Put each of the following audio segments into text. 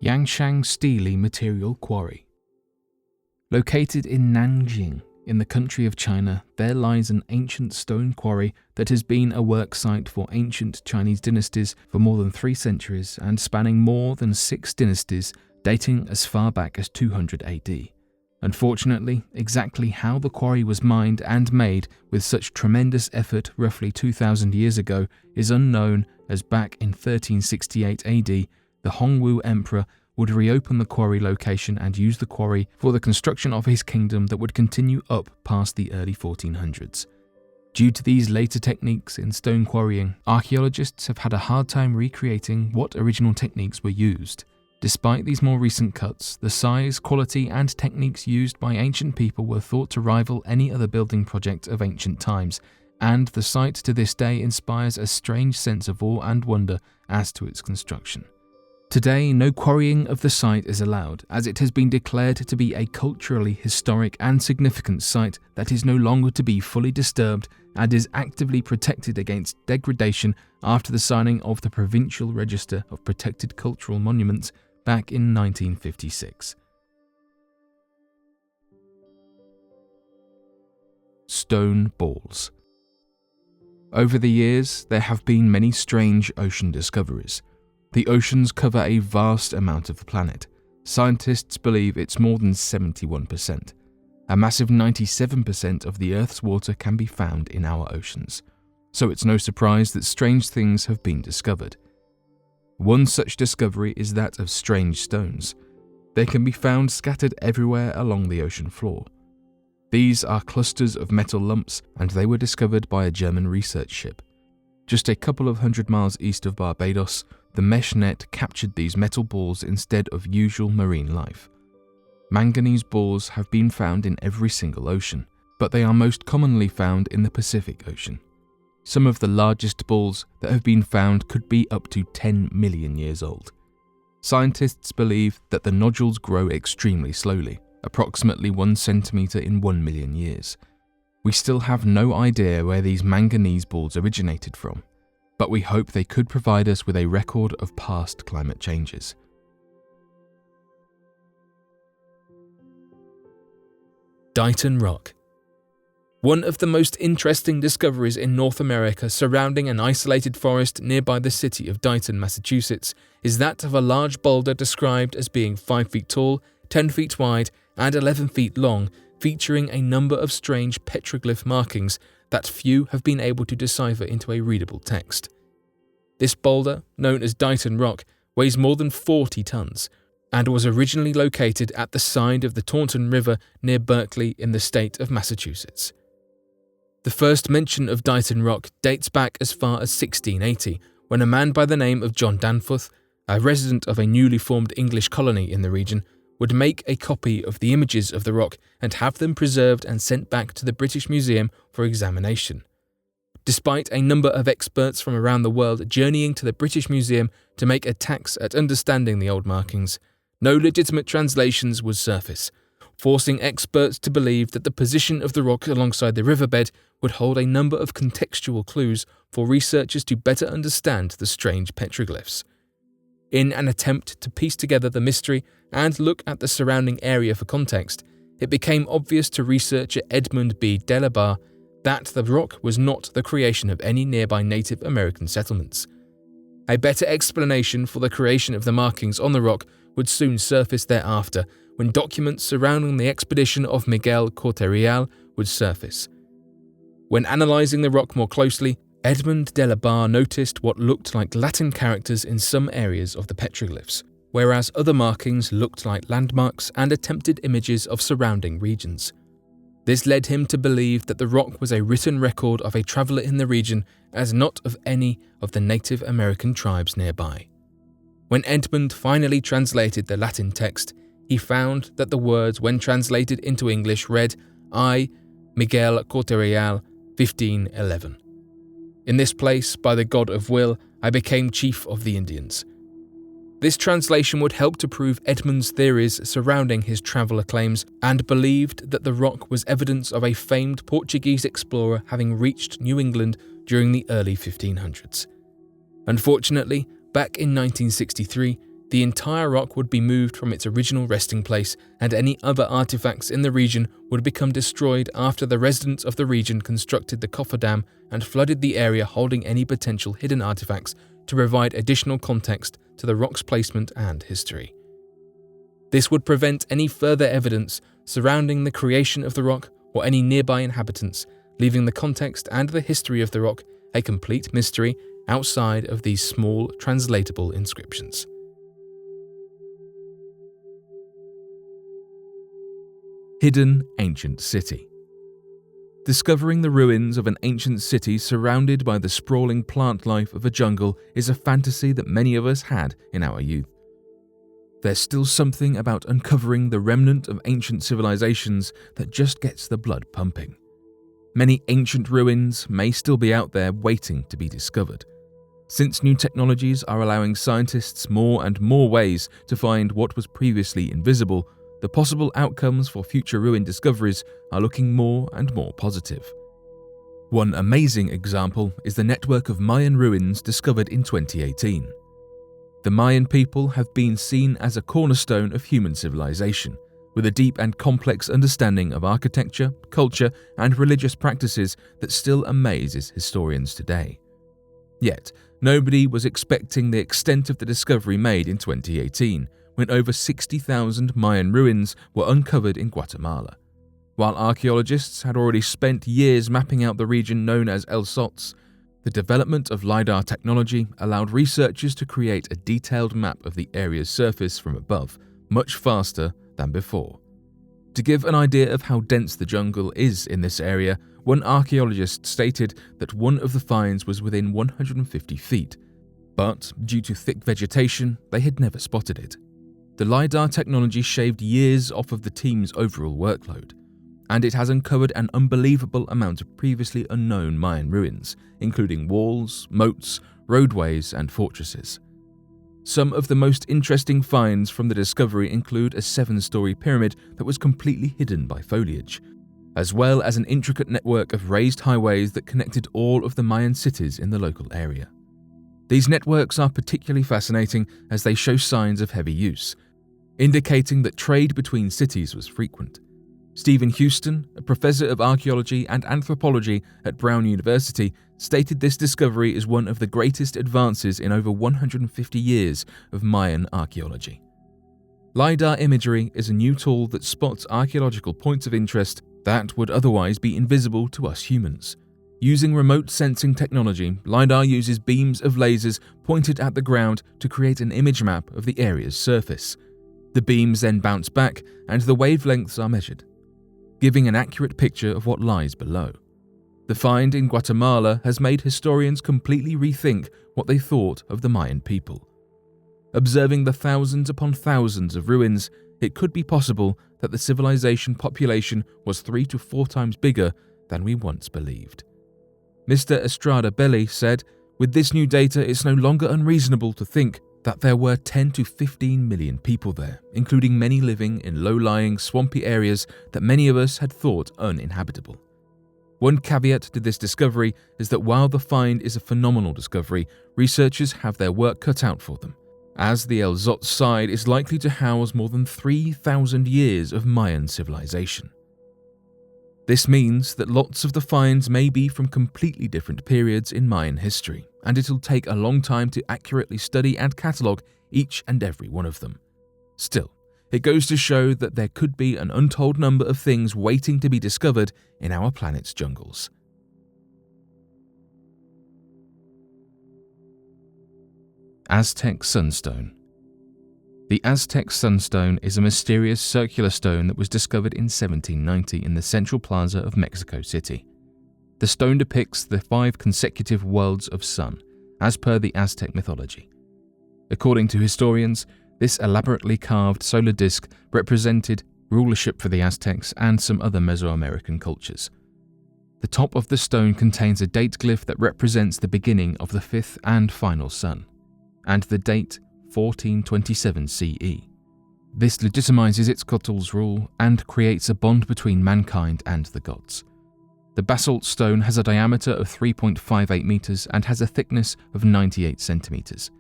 Yangshan Steely Material Quarry. Located in Nanjing, in the country of China, there lies an ancient stone quarry that has been a work site for ancient Chinese dynasties for more than 3 centuries and spanning more than 6 dynasties dating as far back as 200 AD. Unfortunately, exactly how the quarry was mined and made with such tremendous effort roughly 2,000 years ago is unknown, as back in 1368 AD, the Hongwu Emperor would reopen the quarry location and use the quarry for the construction of his kingdom that would continue up past the early 1400s. Due to these later techniques in stone quarrying, archaeologists have had a hard time recreating what original techniques were used. Despite these more recent cuts, the size, quality, and techniques used by ancient people were thought to rival any other building project of ancient times, and the site to this day inspires a strange sense of awe and wonder as to its construction. Today, no quarrying of the site is allowed, as it has been declared to be a culturally historic and significant site that is no longer to be fully disturbed and is actively protected against degradation after the signing of the Provincial Register of Protected Cultural Monuments back in 1956. Stone balls. Over the years, there have been many strange ocean discoveries. The oceans cover a vast amount of the planet. Scientists believe it's more than 71%. A massive 97% of the Earth's water can be found in our oceans. So it's no surprise that strange things have been discovered. One such discovery is that of strange stones. They can be found scattered everywhere along the ocean floor. These are clusters of metal lumps, and they were discovered by a German research ship. Just a couple of 100 miles east of Barbados, the mesh net captured these metal balls instead of usual marine life. Manganese balls have been found in every single ocean, but they are most commonly found in the Pacific Ocean. Some of the largest balls that have been found could be up to 10 million years old. Scientists believe that the nodules grow extremely slowly, approximately 1 centimeter in 1 million years. We still have no idea where these manganese balls originated from, but we hope they could provide us with a record of past climate changes. Dighton Rock. One of the most interesting discoveries in North America surrounding an isolated forest nearby the city of Dighton, Massachusetts, is that of a large boulder described as being 5 feet tall, 10 feet wide, and 11 feet long, featuring a number of strange petroglyph markings that few have been able to decipher into a readable text. This boulder, known as Dighton Rock, weighs more than 40 tons, and was originally located at the side of the Taunton River near Berkeley in the state of Massachusetts. The first mention of Dighton Rock dates back as far as 1680, when a man by the name of John Danforth, a resident of a newly formed English colony in the region, would make a copy of the images of the rock and have them preserved and sent back to the British Museum for examination. Despite a number of experts from around the world journeying to the British Museum to make attacks at understanding the old markings, no legitimate translations would surface, forcing experts to believe that the position of the rock alongside the riverbed would hold a number of contextual clues for researchers to better understand the strange petroglyphs. In an attempt to piece together the mystery and look at the surrounding area for context, it became obvious to researcher Edmund B. Delabarre that the rock was not the creation of any nearby Native American settlements. A better explanation for the creation of the markings on the rock would soon surface thereafter, when documents surrounding the expedition of Miguel Corte-Real would surface. When analysing the rock more closely, Edmund Delabarre noticed what looked like Latin characters in some areas of the petroglyphs, whereas other markings looked like landmarks and attempted images of surrounding regions. This led him to believe that the rock was a written record of a traveller in the region, as not of any of the Native American tribes nearby. When Edmund finally translated the Latin text, he found that the words, when translated into English, read, "I, Miguel Corte-Real, 1511. In this place, by the God of Will, I became chief of the Indians." This translation would help to prove Edmund's theories surrounding his traveller claims, and believed that the rock was evidence of a famed Portuguese explorer having reached New England during the early 1500s. Unfortunately, back in 1963, the entire rock would be moved from its original resting place, and any other artifacts in the region would become destroyed after the residents of the region constructed the cofferdam and flooded the area holding any potential hidden artifacts to provide additional context to the rock's placement and history. This would prevent any further evidence surrounding the creation of the rock or any nearby inhabitants, leaving the context and the history of the rock a complete mystery outside of these small translatable inscriptions. Hidden ancient city. Discovering the ruins of an ancient city surrounded by the sprawling plant life of a jungle is a fantasy that many of us had in our youth. There's still something about uncovering the remnant of ancient civilizations that just gets the blood pumping. Many ancient ruins may still be out there waiting to be discovered. Since new technologies are allowing scientists more and more ways to find what was previously invisible, the possible outcomes for future ruin discoveries are looking more and more positive. One amazing example is the network of Mayan ruins discovered in 2018. The Mayan people have been seen as a cornerstone of human civilization, with a deep and complex understanding of architecture, culture, and religious practices that still amazes historians today. Yet, nobody was expecting the extent of the discovery made in 2018, when over 60,000 Mayan ruins were uncovered in Guatemala. While archaeologists had already spent years mapping out the region known as El Sots, the development of LiDAR technology allowed researchers to create a detailed map of the area's surface from above, much faster than before. To give an idea of how dense the jungle is in this area, one archaeologist stated that one of the finds was within 150 feet, but due to thick vegetation, they had never spotted it. The LiDAR technology shaved years off of the team's overall workload, and it has uncovered an unbelievable amount of previously unknown Mayan ruins, including walls, moats, roadways, and fortresses. Some of the most interesting finds from the discovery include a 7-story pyramid that was completely hidden by foliage, as well as an intricate network of raised highways that connected all of the Mayan cities in the local area. These networks are particularly fascinating as they show signs of heavy use, indicating that trade between cities was frequent. Stephen Houston, a professor of archaeology and anthropology at Brown University, stated this discovery is one of the greatest advances in over 150 years of Mayan archaeology. LiDAR imagery is a new tool that spots archaeological points of interest that would otherwise be invisible to us humans. Using remote sensing technology, LiDAR uses beams of lasers pointed at the ground to create an image map of the area's surface. The beams then bounce back and the wavelengths are measured, giving an accurate picture of what lies below. The find in Guatemala has made historians completely rethink what they thought of the Mayan people. Observing the thousands upon thousands of ruins, it could be possible that the civilization population was 3 to 4 times bigger than we once believed. Mr. Estrada Belli said, "With this new data, it's no longer unreasonable to think that there were 10 to 15 million people there, including many living in low-lying, swampy areas that many of us had thought uninhabitable." One caveat to this discovery is that while the find is a phenomenal discovery, researchers have their work cut out for them, as the El Zot site is likely to house more than 3,000 years of Mayan civilization. This means that lots of the finds may be from completely different periods in Mayan history, and it'll take a long time to accurately study and catalogue each and every one of them. Still, it goes to show that there could be an untold number of things waiting to be discovered in our planet's jungles. Aztec Sunstone. The Aztec Sunstone is a mysterious circular stone that was discovered in 1790 in the Central Plaza of Mexico City. The stone depicts the 5 consecutive worlds of sun, as per the Aztec mythology. According to historians, this elaborately carved solar disk represented rulership for the Aztecs and some other Mesoamerican cultures. The top of the stone contains a date glyph that represents the beginning of the 5th and final sun, and the date 1427 CE. This legitimizes Itzcoatl's rule and creates a bond between mankind and the gods. The basalt stone has a diameter of 3.58 meters and has a thickness of 98 centimeters.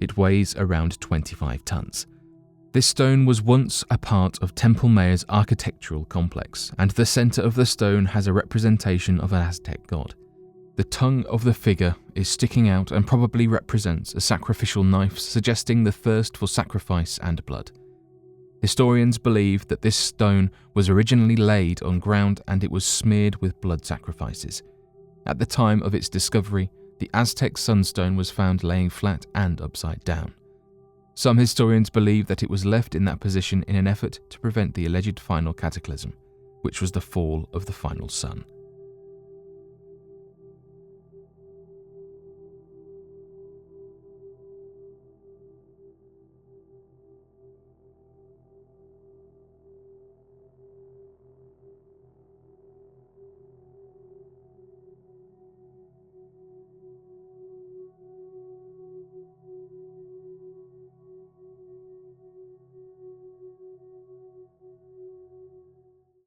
It weighs around 25 tons. This stone was once a part of Temple Mayer's architectural complex, and the center of the stone has a representation of an Aztec god. The tongue of the figure is sticking out and probably represents a sacrificial knife, suggesting the thirst for sacrifice and blood. Historians believe that this stone was originally laid on ground and it was smeared with blood sacrifices. At the time of its discovery, the Aztec Sunstone was found laying flat and upside down. Some historians believe that it was left in that position in an effort to prevent the alleged final cataclysm, which was the fall of the final sun.